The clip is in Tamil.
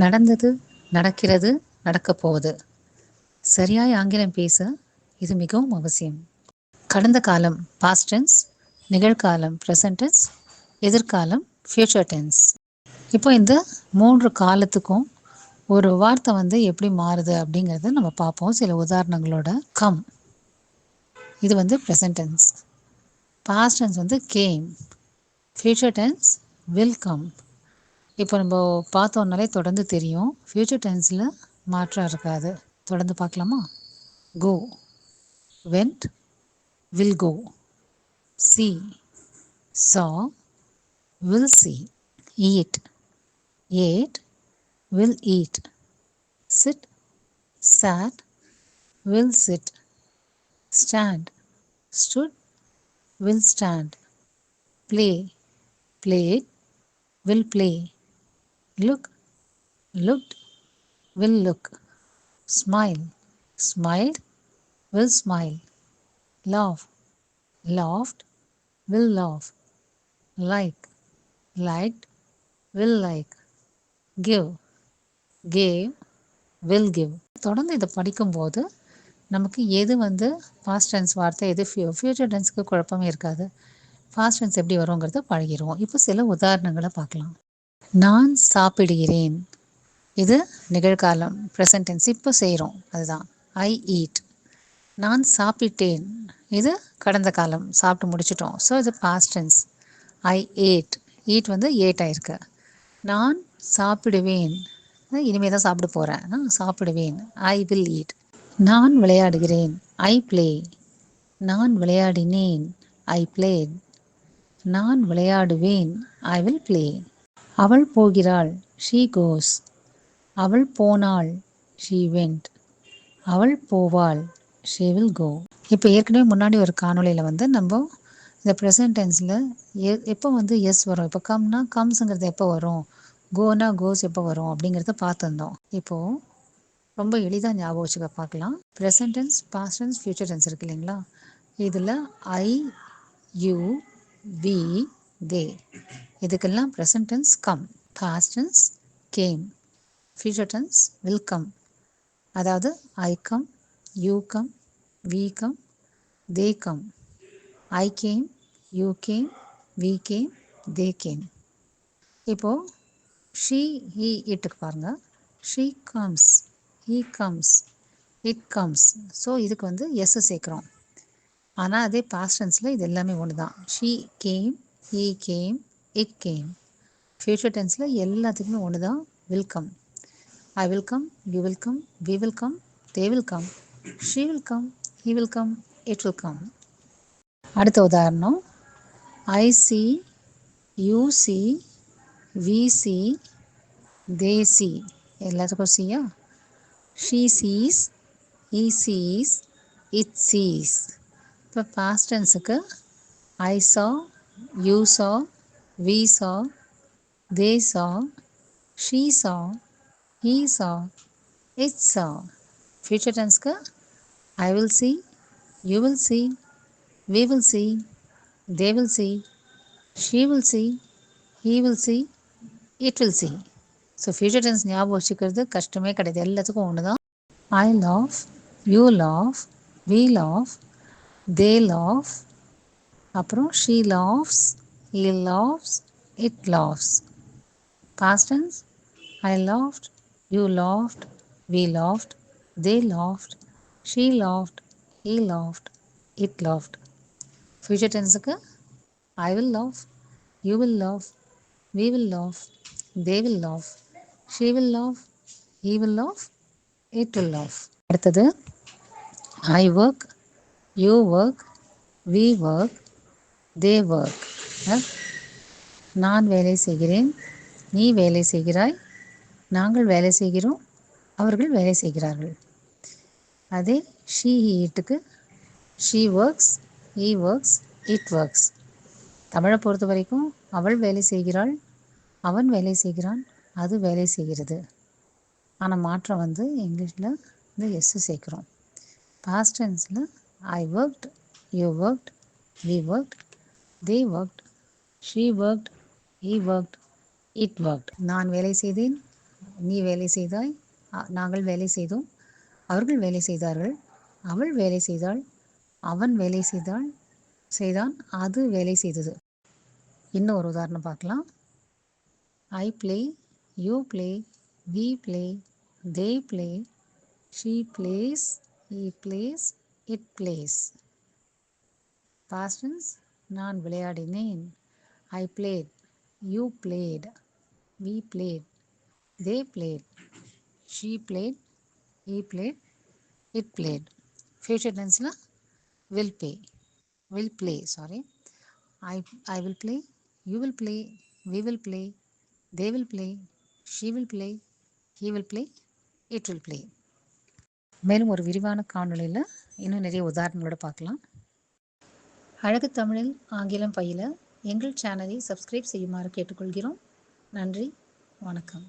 நடந்தது, நடக்கிறது, நடக்கப் போவது. சரியாய் ஆங்கிலம் பேச இது மிகவும் அவசியம். கடந்த காலம் பாஸ்ட் டென்ஸ், நிகழ்காலம் ப்ரெசன்ட் டென்ஸ், எதிர்காலம் ஃபியூச்சர் டென்ஸ். இப்போ இந்த 3 காலத்துக்கும் ஒரு வார்த்தை எப்படி மாறுது அப்படிங்கிறத நம்ம பார்ப்போம் சில உதாரணங்களோட. கம், இது present tense. Past tense came. Future tense will come. இப்போ நம்ம பார்த்தோம்னாலே தொடர்ந்து தெரியும், ஃப்யூச்சர் டென்ஸில் மாற்றம் இருக்காது. தொடர்ந்து பார்க்கலாமா? Go, went, will go. See, saw, will see. Eat, ate, will eat. Sit, sat, will sit. Stand, stood, will stand. Play, played, will play. Look, looked, will look. Smile, smiled, will smile. Laugh, laughed, will laugh. Like, liked, will like. Give, gave, will give. தொடர்ந்து இதை படிக்கும்போது நமக்கு எது பாஸ்ட் டென்ஸ் வார்த்தை, எது ஃபியூச்சர் டென்ஸுக்கு குழப்பமே இருக்காது. பாஸ்ட் டென்ஸ் எப்படி வருங்கிறத பழகிடுவோம். இப்போ சில உதாரணங்களை பார்க்கலாம். நான் சாப்பிடுகிறேன், இது நிகழ்காலம் ப்ரெசன்ட் டென்ஸ், இப்போ செய்கிறோம், அதுதான். I eat. நான் சாப்பிட்டேன், இது கடந்த காலம், சாப்பிட்டு முடிச்சிட்டோம், ஸோ இது past tense. I ate, eat ate ஆயிருக்கு. நான் சாப்பிடுவேன், இனிமேல் தான் சாப்பிட போகிறேன், நான் சாப்பிடுவேன். I will eat. நான் விளையாடுகிறேன், ஐ பிளே. நான் விளையாடினேன், ஐ பிளேட். நான் விளையாடுவேன், ஐ வில் பிளே. அவள் போகிறாள், ஷீ கோஸ். அவள் போனாள், ஷீ வெண்ட். அவள் போவாள், ஷீ வில் கோ. இப்போ ஏற்கனவே முன்னாடி ஒரு காணொலியில் நம்ம இந்த ப்ரெசன்ட் டென்ஸில் எப்போ எஸ் வரும், இப்போ கம்னா கம்ஸுங்கிறது எப்போ வரும், கோனா கோஸ் எப்போ வரும் அப்படிங்கிறத பார்த்துருந்தோம். இப்போது ரொம்ப எளிதாக ஞாபகம் வச்சுக்க பார்க்கலாம். Present tense, past tense, future tense இருக்கு இல்லைங்களா? இதில் ஐ, யூ, வி, தே, இதுக்கெல்லாம் present tense come. Past tense came. Future tense will come. அதாவது I come, you come, we come, they come. I came, you came, we came, they came. இப்போது ஷீ, ஹீ, இட்டுக்கு பாருங்கள். She comes, he comes, it comes. So இதுக்கு எஸ் சேர்க்குறோம். ஆனால் அதே பாஸ்ட் டென்ஸில் இது எல்லாமே ஒன்று தான். She game, he came, it came. Future டென்ஸில் எல்லாத்துக்குமே ஒன்று தான், will come. I will come, you will come, we will come, they will come, she will come, he will come, it will come. அடுத்த உதாரணம். I see, you see, we see, they see. எல்லாத்துக்கும் சியா? She sees, he sees, it sees. இப்போ பாஸ்ட் டென்ஸுக்கு ஐ சா, யூ சா, வி சா, தே சா, ஷீ சா, he saw, it saw. Future டென்ஸ்க்கு I will see, you will see, we will see, they will see, she will see, he will see, it will see. So future tense ஞாபகம் வச்சுக்கிறது கஷ்டமே கிடையாது, எல்லாத்துக்கும் ஒன்று தான். I laugh, you laugh, we laugh, they laugh, அப்புறம் she laughs, he laughs, it laughs. Past tense I laughed, you laughed, we laughed, they laughed, she laughed, he laughed, it laughed. Future டென்ஸுக்கு I will laugh, you will laugh, we will laugh, they will laugh, she will laugh, he will laugh, it will laugh. அடுத்தது I work, you work, we work, they work. நான் வேலை செய்கிறேன், நீ வேலை செய்கிறாய், நாங்கள் வேலை செய்கிறோம், அவர்கள் வேலை செய்கிறார்கள். அதே she, இட்டுக்கு she works, he works, it works. தமிழை பொறுத்த வரைக்கும் அவள் வேலை செய்கிறாள், அவன் வேலை செய்கிறான், அது வேலை செய்கிறது. ஆனால் மாற்றம் இங்கிலீஷில் எஸ் சேர்க்குறோம். பாஸ்ட் டென்ஸில் I worked, you worked, we worked, they worked, she worked, he worked, it worked. நான் வேலை செய்தேன், நீ வேலை செய்தாய், நாங்கள் வேலை செய்தோம், அவர்கள் வேலை செய்தார்கள், அவள் வேலை செய்தாள், அவன் வேலை செய்தான், அது வேலை செய்தது. இன்னும் ஒரு உதாரணம் பார்க்கலாம். I play, you play, we play, they play, she plays, he plays, it plays. Past tense, நான் விளையாடினேன். I played, you played, we played, they played, she played, he played, it played. Future tenseல will play, sorry. I will play, you will play, we will play, they will play, she will play, he will play, it will play. மேலும் ஒரு விரிவான காணொளியில் இன்னும் நிறைய உதாரணங்களோட பார்க்கலாம். அழகு தமிழில் ஆங்கிலம் பயில எங்கள் சேனலை சப்ஸ்கிரைப் செய்யுமாறு கேட்டுக்கொள்கிறோம். நன்றி, வணக்கம்.